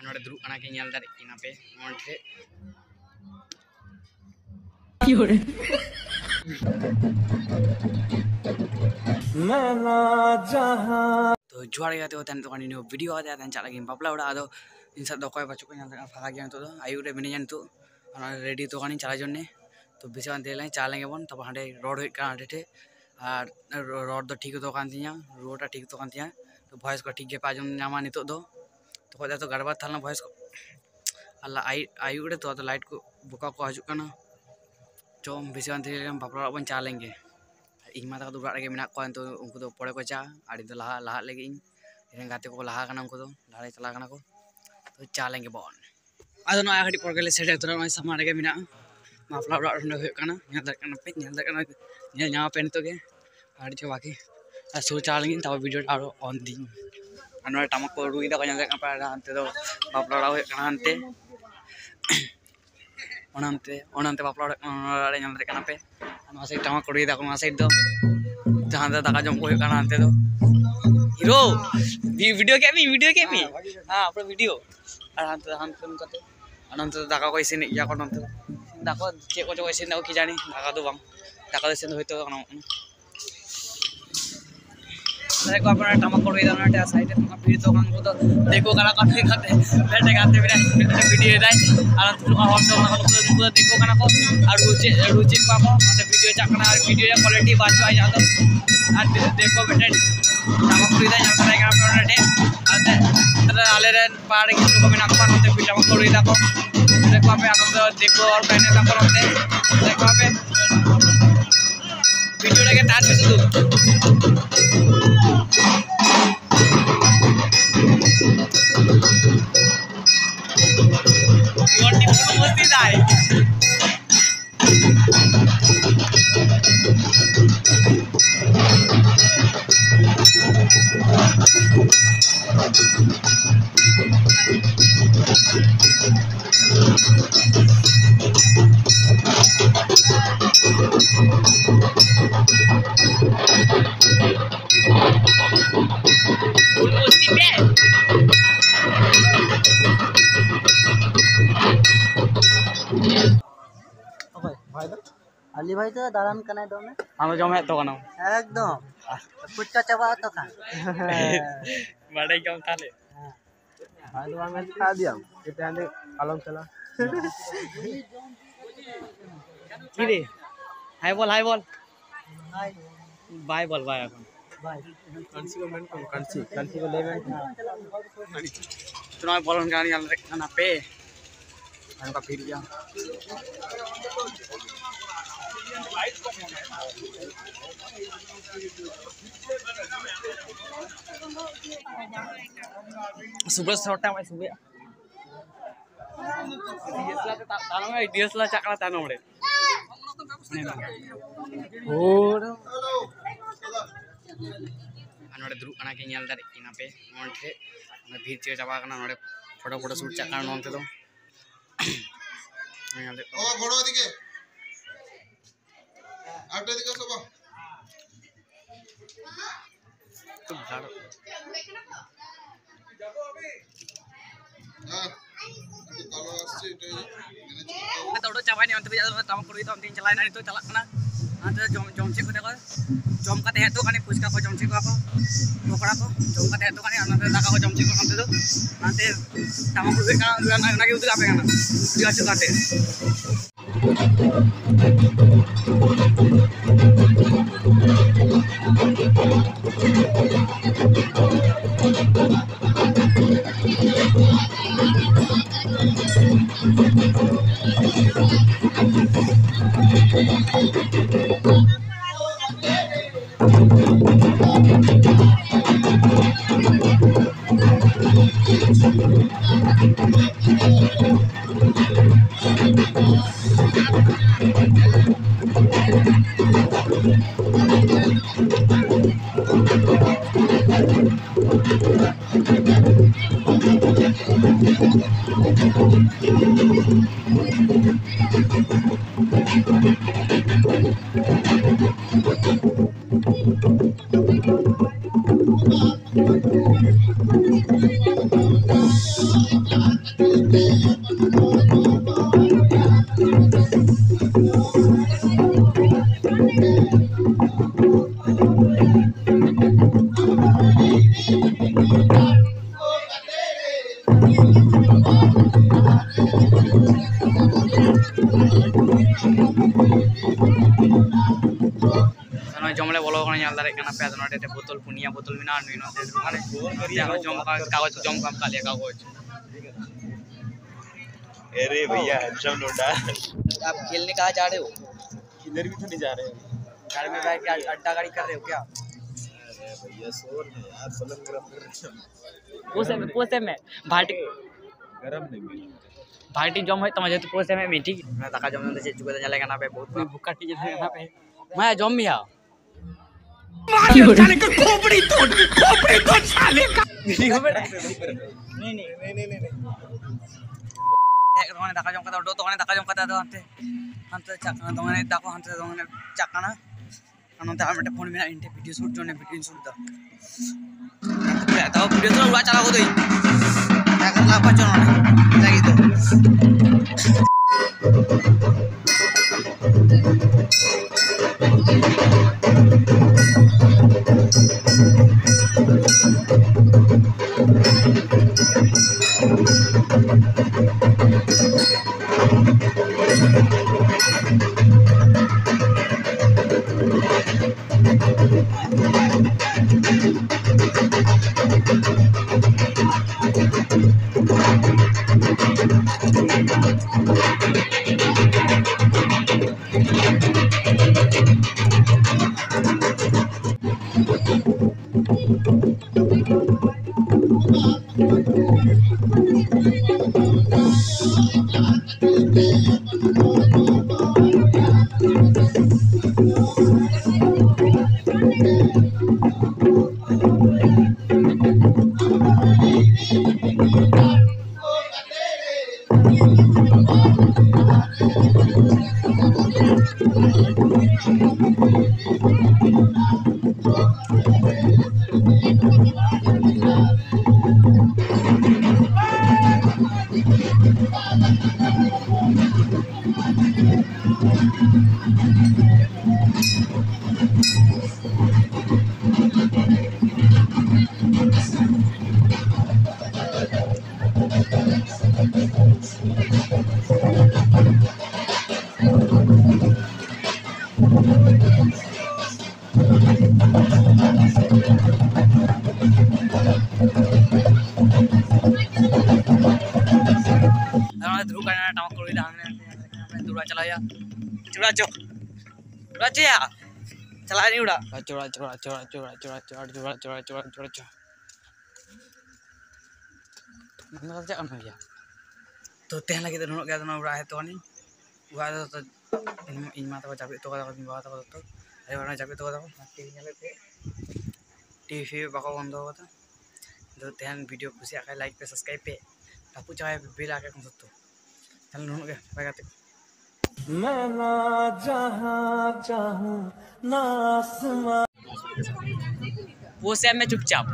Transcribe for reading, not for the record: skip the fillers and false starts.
नोड़े दुरुब कना के ñel दारे किना पे मोंटे तो जुआर गया तो तन तो कानी नो वीडियो आ जाता चला गिन बापला उड़ा आदो इन सब दो कोई बच्चों को ñel फागा गया तो आयु रे मिने तो रेडी तो कानी चला जन्ने तो बिचान दे लाइन चालेंगे बन तब हांडे रोड हुई का हांडे और रोड तो ठीक तो कान तिया रोड ठीक तो कान तिया तो वॉइस को ठीक के पाजम नामा नितो दो तो खोदा तो गड़बड़ थालना वॉइस को अल्लाह आयु रे तो लाइट को बुका को हजु कना चोम बिचान दे बापला बन चालेंगे इमा तक दुरा रे मेना को तो उनको तो पड़े को चा आड़ी तो लहा लहा लेगे इन गाते को लहा कना उनको तो लाड़े चला कना को तो चालेंगे बन आदो ना आगड़ी पड़ गेले सेटे तो सामान रे मेना माफला उड़ा रे हो कना ñel दा कना पे ñel दा कना ñel ñama पे नितो के आड़ी जो बाकी सो चालेंगे तब वीडियो आरो ऑन दी अनवा टमक को रुई दा को ñel दा कना पे अंते तो बापला उड़ा हो कना अंते ओनंते बापला उड़ा रे ñel दा कना पे अनवा से टमक को रुई दा को साइड दो जहां दा दाका जम को कना अंते तो हीरो वीडियो के मी हां अपना वीडियो और हम फिल्म करते अनंत दाका को इसिन या को नंत दाका चे को जो इसिन दाको की जानी दाका दो बांग दाका इसिन होइतो कना अरे को अपना टमक को इधर ना साइड में भीड़ तो कान को तो देखो कना काटे खाते बैठे गाते बिना वीडियो दाई और तुम हम तो उनको देखो कना को और रुचि को मतलब वीडियो चकना और वीडियो क्वालिटी बाचो आ जातो और देखो बेटे टमक को इधर जाता है अपना डे और आले रे पाड़ के को बिना को नते टमक को इधर को देखो पे आनंद देखो और पहने का करते देखो पे वीडियो लगे तार पे शुरू योटी मस्ती दाई अली भाई तो दालान कना दो में हम जो मैं तो कना एकदम पुटका चबा तो का बड़े क्यों थाले हां तो मैं खा दिया कितने आने कलम चला की रे हाय बोल हाय बाय बोल बाय अपन बाय कंसी को मैं कंसी को ले मैं चुनाव बोलन गानी आल खाना पे हम का फिर गया सुबह छोटा मैं सुबह डीएसएलआर चकला तानो रे और नोड़े दुरुब कना के ñel दारे किना पे मोंटे भीड़ चे चाबा कना नोड़े फोटो शूट चकना नोंते दो ओ घोड़ो दिके आटे दिके सब तो झाड़ जाबो अभी हां कालो আসছে এটা मैं तो चाबा नहीं अंत पे काम करी तो अंतिम चलाना नहीं तो चला कना अंत जम से को देखो जम का है तो कानी पुचका को जम से को टोकरा को जम का है तो कानी अंत दाका को जम से को अंत तो अंत टामा को का ना के उतर आपे ना दिया से काटे जमले बोलो यहाँ दारे पे नोटे बोतल पुनिया बोतल भी ना कागज जम कम कालिया कागज। अरे भैया हैंडसम लोटा। आप खेलने कहाँ जा रहे हो? किधर भी तो नहीं जा रहे हैं। घर में बैठ के अड्डा गाड़ी कर रहे हो क्या? अरे भैया शोर है यार, पलंग गरम कर रहे हैं। पोसे में भाटी गरम नहीं भाटी जम है तो मजे तो पोसे में मीठी मैं तका जम दे चुके तो चलेगा ना पे बहुत भूखा टी जले ना पे मैं जम मिया साले का खोपड़ी तोड़ साले का वीडियो में नहीं एक दोने तका जम करता दो दोने तका जम करता दो अंते चकना दोने ताको अंते दोने चकना अनंत आमटे फोन में इंटे वीडियो शूट जोने वीडियो शूट दा तो वीडियो तो उड़ा चला को दई क्या कर ला बचो ना लगी तो ध्रुव का टमाक कर दूरा चलाया चुड़ा चुड़ा चला नहीं उड़ा चुड़ा चुड़ा चुड़ा चुड़ा चुड़ा चुड़ा चुड़ा चुड़ा चुड़ा चुड़ा चुड़ा भैया तो तेहन लगे तो गया उड़ा है तो नहीं उड़ा तो इन माता को जाबे तो बात तो अरे वाला जाबे तो टीवी बाको बंद होगा तो तेहन वीडियो खुशी आके लाइक पे सब्सक्राइब पे टापू चाहे बिल आके कौन सकते चल नून के लगाते मैं ना जहां चाहूं ना आसमां वो से मैं चुपचाप